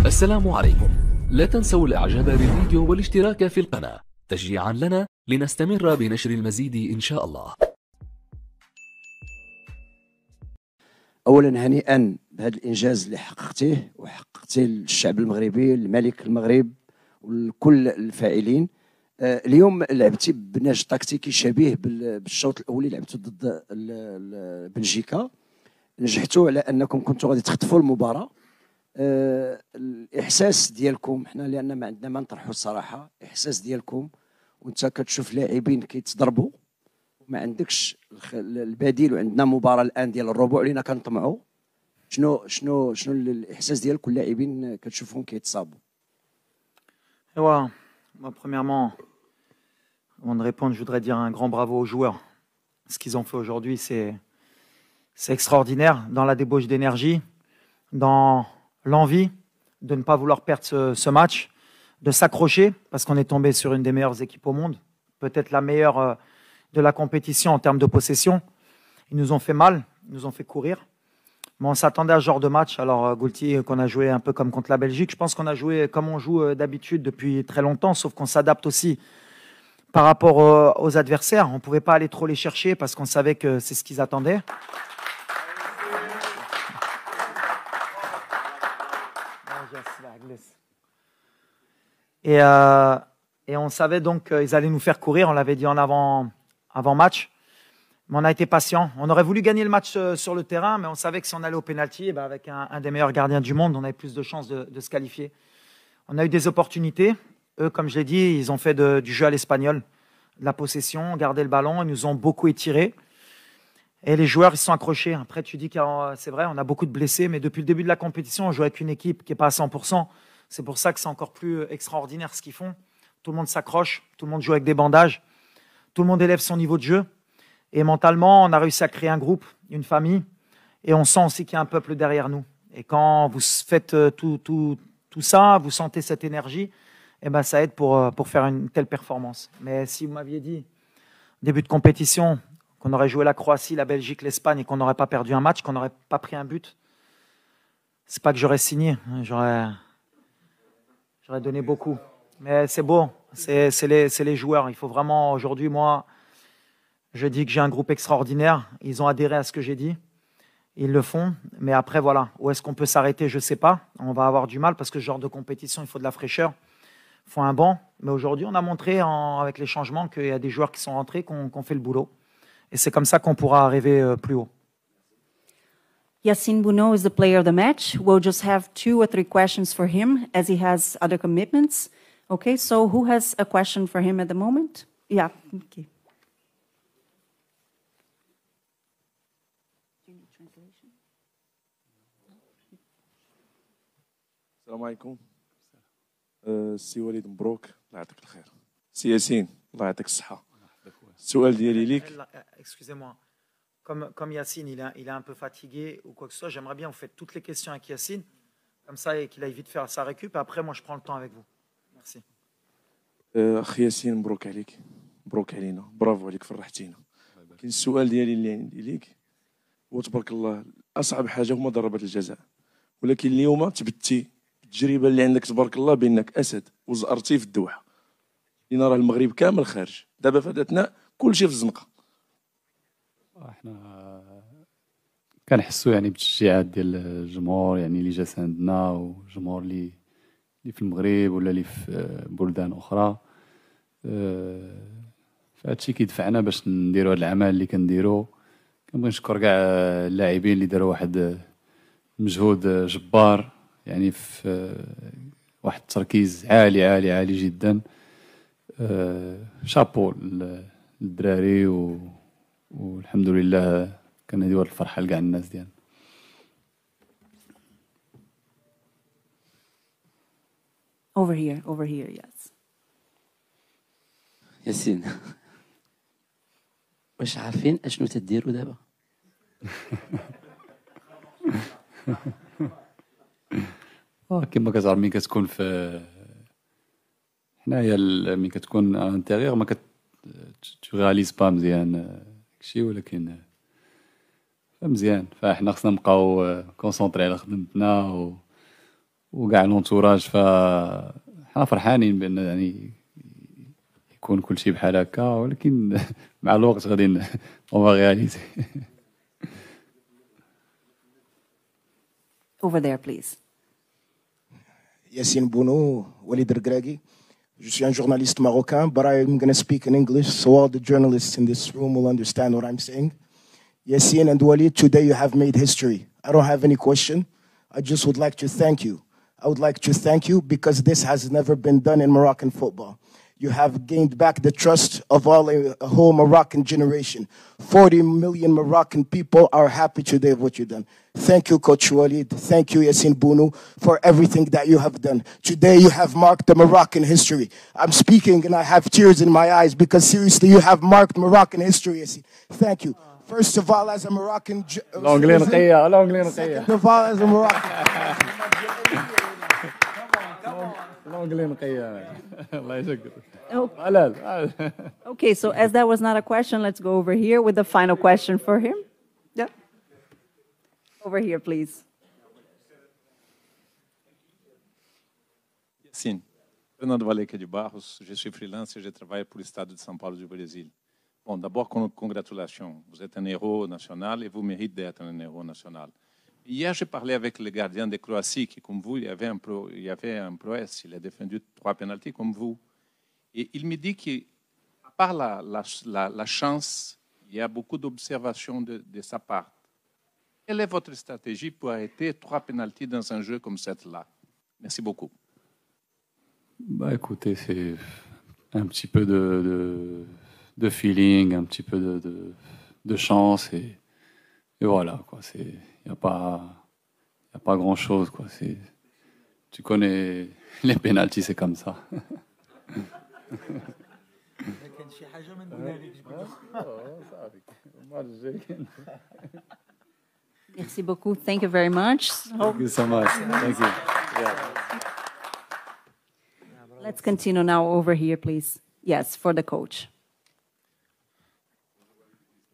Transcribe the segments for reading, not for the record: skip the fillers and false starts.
السلام عليكم. لا تنسوا الاعجاب بالفيديو والاشتراك في القناة تشجيعا لنا لنستمر بنشر المزيد إن شاء الله. اولا هنيئا بهذا الانجاز اللي حققتيه وحققتيه للشعب المغربي، لملك المغرب ولكل الفاعلين. اليوم لعبتي بنهج تكتيكي شبيه بالشوط الاولي لعبتوا ضد بلجيكا، نجحتوا على انكم كنتوا غادي تخطفوا المباراه. الاحساس ديالكم حنا لان ما عندنا ما نطرحوا الصراحه، الاحساس ديالكم وانت كتشوف لاعبين كيتضربوا ما عندكش البديل، وعندنا مباراه الان ديال الربع اللينا كنطمعوا. شنو الاحساس ديالك واللاعبين كتشوفهم كيتصابوا؟ moi, premièrement, avant de répondre, je voudrais dire un grand bravo aux joueurs. Ce qu'ils ont fait aujourd'hui, c'est extraordinaire dans la débauche d'énergie, dans l'envie de ne pas vouloir perdre ce match, de s'accrocher, parce qu'on est tombé sur une des meilleures équipes au monde, peut-être la meilleure de la compétition en termes de possession. Ils nous ont fait mal, ils nous ont fait courir. Mais on s'attendait à ce genre de match. Alors, Goulti, qu'on a joué un peu comme contre la Belgique, je pense qu'on a joué comme on joue d'habitude depuis très longtemps, sauf qu'on s'adapte aussi par rapport aux adversaires. On ne pouvait pas aller trop les chercher parce qu'on savait que c'est ce qu'ils attendaient. Et on savait donc qu'ils allaient nous faire courir. On l'avait dit en avant-match. Mais on a été patient. On aurait voulu gagner le match sur le terrain, mais on savait que si on allait au pénalty, avec un des meilleurs gardiens du monde, on avait plus de chances de se qualifier. On a eu des opportunités. Eux, comme je l'ai dit, ils ont fait du jeu à l'espagnol, de la possession, gardé le ballon. Ils nous ont beaucoup étirés. Et les joueurs, ils se sont accrochés. Après, tu dis que c'est vrai, on a beaucoup de blessés, mais depuis le début de la compétition, on joue avec une équipe qui n'est pas à 100%. C'est pour ça que c'est encore plus extraordinaire ce qu'ils font. Tout le monde s'accroche, tout le monde joue avec des bandages, tout le monde élève son niveau de jeu. Et mentalement, on a réussi à créer un groupe, une famille, et on sent aussi qu'il y a un peuple derrière nous. Et quand vous faites tout ça, vous sentez cette énergie, et ça aide pour faire une telle performance. Mais si vous m'aviez dit, début de compétition, qu'on aurait joué la Croatie, la Belgique, l'Espagne, et qu'on n'aurait pas perdu un match, qu'on n'aurait pas pris un but, c'est pas que j'aurais signé, j'aurais donné beaucoup. Mais c'est beau, c'est les joueurs. Il faut vraiment, aujourd'hui, moi, je dis que j'ai un groupe extraordinaire. Ils ont adhéré à ce que j'ai dit. Ils le font. Mais après, voilà, où est-ce qu'on peut s'arrêter? Je ne sais pas. On va avoir du mal parce que ce genre de compétition, il faut de la fraîcheur. Il faut un banc. Mais aujourd'hui, on a montré avec les changements qu'il y a des joueurs qui sont rentrés, qu'on fait le boulot. Et c'est comme ça qu'on pourra arriver plus haut. Yacine Bounou is the player of the match. We'll just have 2 or 3 questions for him as he has other commitments. Okay, so who has a question for him at the moment? Yeah, okay. السلام عليكم. سي وليد مبروك، الله يعطيك الخير. سي ياسين، الله يعطيك الصحة. السؤال ديالي ليك. Excusez-moi. Comme Yacine, il est un peu fatigué ou quoi que ce soit, j'aimerais bien vous faites toutes les questions avec Yacine, comme ça, et qu'il aille vite faire sa récup. Et après, moi, je prends le temps avec vous. Merci. أخ ياسين مبروك عليك، مبروك علينا، برافو عليك، فرحتينا. كاين السؤال ديالي اللي عندي ليك هو تبارك الله أصعب حاجة هما ضربات الجزاء، ولكن اليوم تبتي التجربة اللي عندك تبارك الله بأنك أسد وزأرتي في الدوحة، لأن راه المغرب كامل خارج، دابا في هذا الأثناء كلشي في الزنقة. احنا كنحسوا يعني بالتشجيعات ديال الجمهور يعني اللي جالس عندنا والجمهور اللي في المغرب ولا اللي في بلدان اخرى. فهادشي كيدفعنا باش نديروا هاد العمل اللي كنديروا. كنبغي نشكر كاع اللاعبين اللي داروا واحد مجهود جبار، يعني في واحد التركيز عالي عالي عالي جدا. شابو للدراري والحمد لله كنهديو هاد الفرحة لكاع الناس ديالنا. Over here, yes. ياسين، واش عارفين اشنو تديروا دابا؟ كما كتعرف ملي كتكون في حنايا ملي كتكون انتيريور ما تغاليز با مزيان داكشي، ولكن مزيان. فاحنا خصنا نبقاو كونسونطري على خدمتنا وكاع لونتوراج فحنا فرحانين بان يعني يكون كل شيء بحال هكا ولكن مع الوقت غادي اون رياليزي. Over there, please. Yassine Bounou, Walid Regragui. Je suis un journaliste marocain, but I'm going to speak in English so all the journalists in this room will understand what I'm saying. Yassine and Walid, today you have made history. I don't have any question. I just would like to thank you. I would like to thank you because this has never been done in Moroccan football. You have gained back the trust of a whole Moroccan generation. 40 million Moroccan people are happy today of what you've done. Thank you, Coach Walid. Thank you, Yassine Bounou, for everything that you have done. Today you have marked the Moroccan history. I'm speaking and I have tears in my eyes because seriously, you have marked Moroccan history, Yassine. Thank you. First of all, as a Moroccan... L'anglais نقية. Second of all, as a Moroccan... l'anglais نقية. الله يشكر. Okay, so as that was not a question, let's go over here with the final question for him. Yeah. Over here, please. Sim. Fernando Valeca de Barros, je suis freelance et je travaille pour l'Estado de São Paulo du Brésil. Bon, d'abord, congratulations. Vous êtes un héros national et vous méritez d'être un héros national. Hier, j'ai parlé avec le gardien de Croatie qui, comme vous, il y avait un prouesse. Il a défendu 3 pénaltys comme vous. Et il me dit qu'à part la chance, il y a beaucoup d'observations de sa part. Quelle est votre stratégie pour arrêter 3 pénaltys dans un jeu comme celui-là? Merci beaucoup. Bah écoutez, c'est un petit peu de feeling, un petit peu de chance et voilà quoi. Il n'y a pas grand chose quoi. Tu connais les pénaltys, c'est comme ça. Merci beaucoup. Thank you very much. Thank you so much. Thank you. Yeah. Let's continue now over here, please. Yes, for the coach.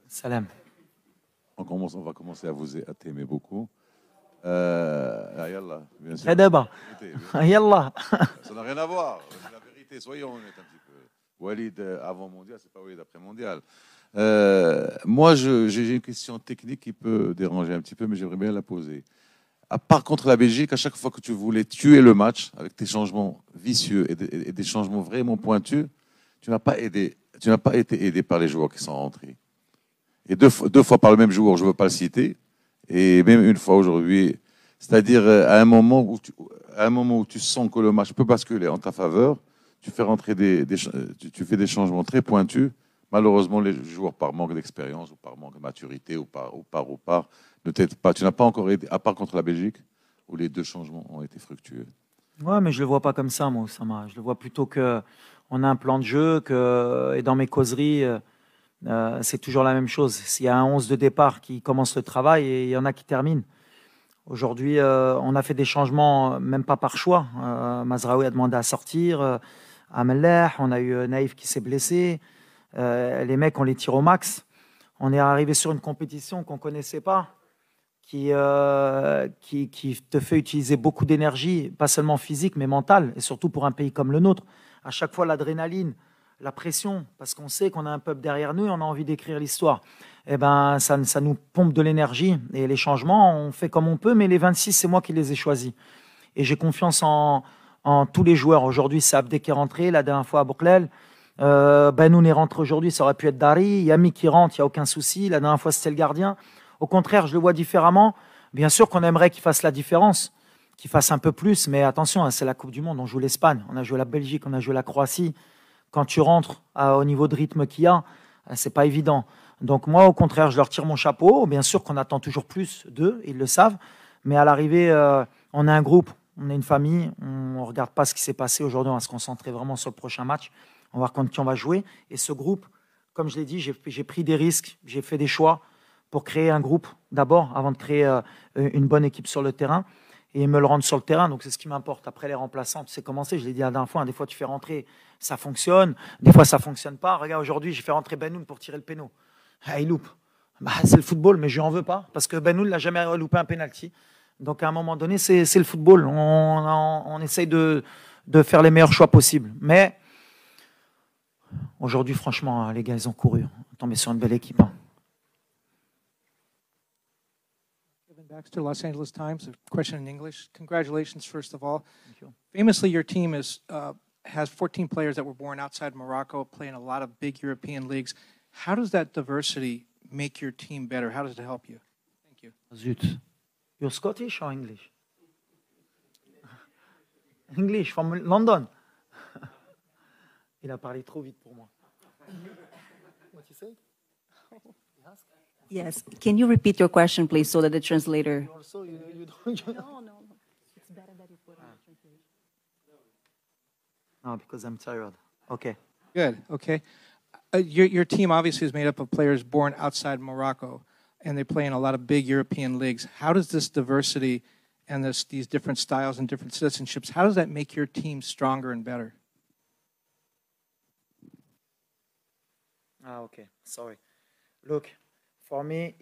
Salam. On va commencer à t'aimer beaucoup. Yallah, bien sûr. Yallah. Ça n'a rien à voir. C'est la vérité. Soyons honnêtes un petit peu. Walid avant mondial, c'est pas Walid après mondial. Moi, j'ai une question technique qui peut déranger un petit peu, mais j'aimerais bien la poser. À part contre la Belgique, à chaque fois que tu voulais tuer le match avec tes changements vicieux et des changements vraiment pointus, tu n'as pas été aidé par les joueurs qui sont rentrés. Et deux fois par le même joueur, je ne veux pas le citer, et même une fois aujourd'hui. C'est-à-dire à un moment où tu sens que le match peut basculer en ta faveur, tu fais rentrer tu fais des changements très pointus. Malheureusement, les joueurs, par manque d'expérience ou par manque de maturité ou par, ne t'aident pas. Tu n'as pas encore aidé, à part contre la Belgique, où les 2 changements ont été fructueux. Ouais, mais je le vois pas comme ça, moi, Oussama. Je le vois plutôt que on a un plan de jeu, et dans mes causeries, c'est toujours la même chose. S'il y a un 11 de départ qui commence le travail et il y en a qui terminent. Aujourd'hui, on a fait des changements, même pas par choix. Mazraoui a demandé à sortir, Amellah, on a eu Naïf qui s'est blessé. Les mecs, on les tire au max. On est arrivé sur une compétition qu'on ne connaissait pas, qui te fait utiliser beaucoup d'énergie, pas seulement physique, mais mentale, et surtout pour un pays comme le nôtre. À chaque fois, l'adrénaline, la pression, parce qu'on sait qu'on a un peuple derrière nous et on a envie d'écrire l'histoire. Eh ben, ça nous pompe de l'énergie. Et les changements, on fait comme on peut, mais les 26, c'est moi qui les ai choisis. Et j'ai confiance en tous les joueurs. Aujourd'hui, c'est Abdé qui est rentré, la dernière fois à Bouklel. Benoun est rentré aujourd'hui, ça aurait pu être Dari. Yami qui rentre, il n'y a aucun souci. La dernière fois, c'était le gardien. Au contraire, je le vois différemment. Bien sûr qu'on aimerait qu'il fasse la différence, qu'il fasse un peu plus, mais attention, hein, c'est la Coupe du Monde. On joue l'Espagne, on a joué la Belgique, on a joué la Croatie. Quand tu rentres au niveau de rythme qu'il y a, c'est pas évident. Donc moi, au contraire, je leur tire mon chapeau. Bien sûr qu'on attend toujours plus d'eux, ils le savent. Mais à l'arrivée, on a un groupe, on est une famille. On ne regarde pas ce qui s'est passé aujourd'hui, on va se concentrer vraiment sur le prochain match. On va voir contre qui on va jouer. Et ce groupe, comme je l'ai dit, j'ai pris des risques, j'ai fait des choix pour créer un groupe d'abord, avant de créer une bonne équipe sur le terrain et me le rendre sur le terrain. Donc c'est ce qui m'importe. Après les remplaçants, tu sais comment c'est, je l'ai dit la dernière fois, hein, des fois tu fais rentrer, ça fonctionne, des fois ça ne fonctionne pas. Regarde, aujourd'hui, j'ai fait rentrer Benoun pour tirer le péno. Ah, il loupe. Bah, c'est le football, mais je lui en veux pas, parce que Benoun n'a jamais loupé un penalty. Donc, à un moment donné, c'est le football. On essaye de faire les meilleurs choix possibles. Mais aujourd'hui, franchement, les gars, ils ont couru. On est tombé sur une belle équipe. Kevin Baxter, Los Angeles Times. A question in English. Congratulations, first of all. Thank you. Famously, your team has 14 players that were born outside Morocco, playing a lot of big European leagues. How does that diversity make your team better? How does it help you? Thank you. Zut. You're Scottish or English? English, from London. Il a parlé trop vite pour moi. What you say? Yes. Can you repeat your question, please, so that the translator... Also, you don't... No. It's better that you put on the translation. No, because I'm tired. Okay. Good. Okay. Your team obviously is made up of players born outside Morocco, and they play in a lot of big European leagues. How does this diversity and these different styles and different citizenships, how does that make your team stronger and better? Okay. Sorry. Look, for me,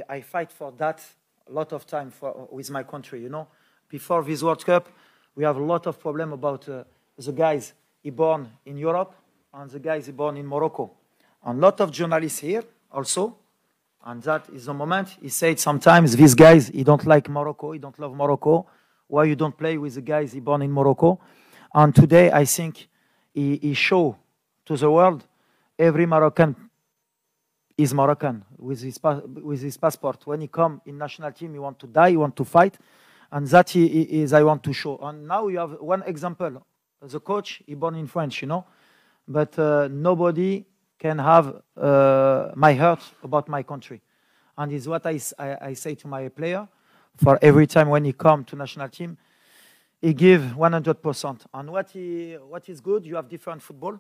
I fight for that a lot of time with my country, you know. Before this World Cup, we have a lot of problem about the guys born in Europe and the guys born in Morocco. And a lot of journalists here also, and that is the moment he said sometimes, these guys, he don't like Morocco, he don't love Morocco. Why you don't play with the guys born in Morocco? And today, I think he show to the world every Moroccan is Moroccan with his passport. When he come in national team, he want to die, he want to fight, and that is I want to show. And now you have one example. The coach, he born in France, you know, but nobody can have my heart about my country. And is what I say to my player. For every time when he come to national team, he give 100%. And what is good, you have different football.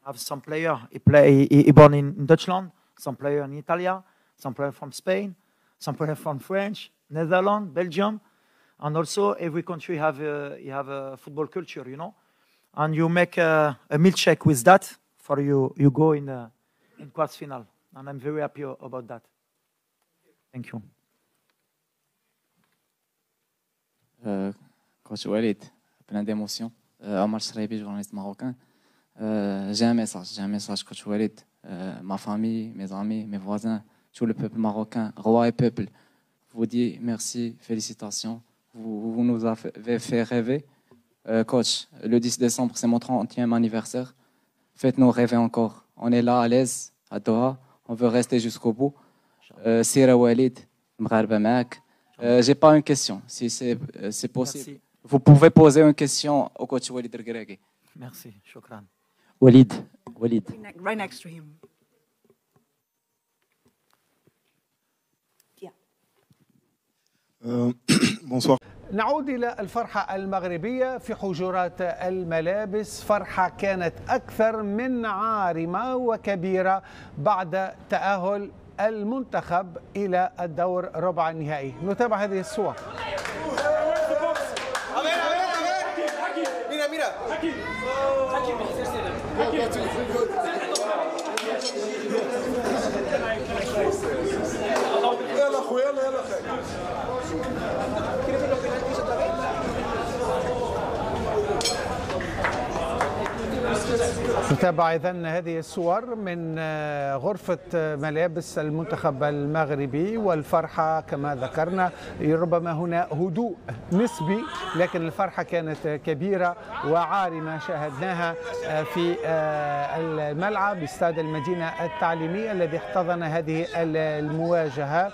Have some player, he born in Dutchland, some player in Italy, some player from Spain, some player from French, Netherlands, Belgium. And also every country have a football culture, you know. And you make a milkshake with that for you go in quarts final. And I'm very happy about that. Thank you. Coach Walid, plein d'émotions. Omar Shraibi, journaliste marocain. J'ai un message, Coach Walid. Ma famille, mes amis, mes voisins, tout le peuple marocain, roi et peuple, vous dit merci, félicitations. Vous nous avez fait rêver. Coach, le 10 décembre, c'est mon 30e anniversaire. Faites-nous rêver encore. On est là, à l'aise, à Doha. On veut rester jusqu'au bout. Sira Walid, Mgharba Maak. J'ai pas une question, si c'est possible. Merci. Vous pouvez poser une question au coach Walid Regragui. Merci, shukran. Walid. Right next to him. Bonsoir. نعود إلى الفرحة المغربية في حجرات الملابس. فرحة كانت أكثر من عارمة وكبيرة بعد تأهل المنتخب إلى الدور ربع النهائي. نتابع هذه الصور. نتابع إذن هذه الصور من غرفة ملابس المنتخب المغربي، والفرحة كما ذكرنا ربما هنا هدوء نسبي، لكن الفرحة كانت كبيرة وعارمة شاهدناها في الملعب استاد المدينة التعليمية الذي احتضن هذه المواجهة.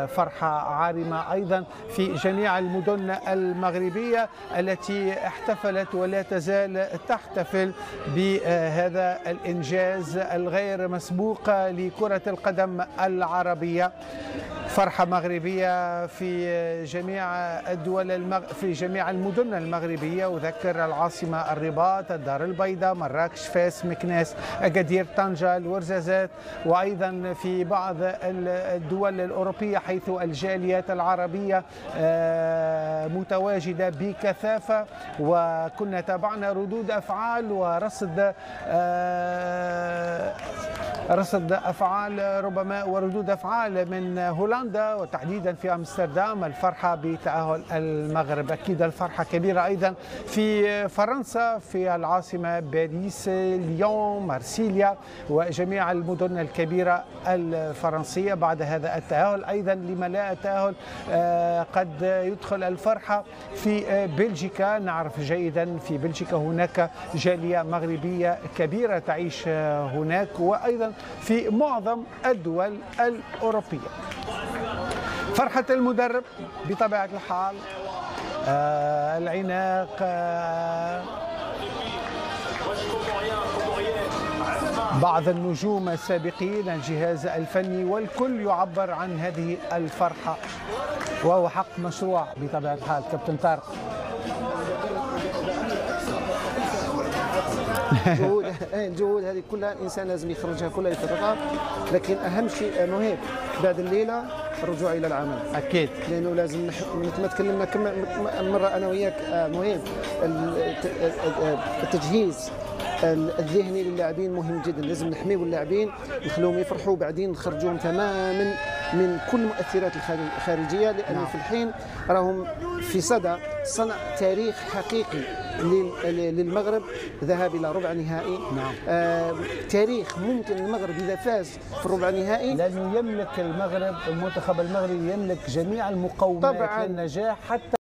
فرحة عارمة أيضا في جميع المدن المغربية التي احتفلت ولا تزال تحتفل بهذا الإنجاز الغير مسبوق لكرة القدم العربية. فرحة مغربية في جميع الدول في جميع المدن المغربية. أذكر العاصمة الرباط، الدار البيضاء، مراكش، فاس، مكناس، أكادير، طنجة، الورزازات، وأيضا في بعض الدول الأوروبية حيث الجاليات العربية متواجدة بكثافة، وكنا تابعنا ردود أفعال ورصد رصد أفعال ربما وردود أفعال من هولندا وتحديدا في أمستردام، الفرحة بتأهل المغرب. أكيد الفرحة كبيرة أيضا في فرنسا، في العاصمة باريس، ليون، مارسيليا وجميع المدن الكبيرة الفرنسية بعد هذا التأهل. أيضا لما لا التأهل قد يدخل الفرحة في بلجيكا. نعرف جيدا في بلجيكا هناك جالية مغربية كبيرة تعيش هناك، وأيضا في معظم الدول الأوروبية. فرحة المدرب بطبيعة الحال، العناق، بعض النجوم السابقين، الجهاز الفني، والكل يعبر عن هذه الفرحة، وهو حق مشروع بطبيعة الحال. كابتن طارق. الجهود هذه كلها الانسان لازم يخرجها كلها يفرغها، لكن اهم شيء مهم بعد الليله الرجوع الى العمل. اكيد، لانه لازم مثل ما تكلمنا كم مره انا وياك، مهم التجهيز الذهني للاعبين مهم جدا. لازم نحميو اللاعبين، نخلوهم يفرحوا، بعدين نخرجوهم تماما من كل المؤثرات الخارجيه، لانه في الحين راهم في صدى صنع تاريخ حقيقي للمغرب، ذهاب الى ربع نهائي. تاريخ ممكن المغرب اذا فاز في الربع نهائي، لانه يملك المغرب، المنتخب المغربي يملك جميع المقومات للنجاح حتى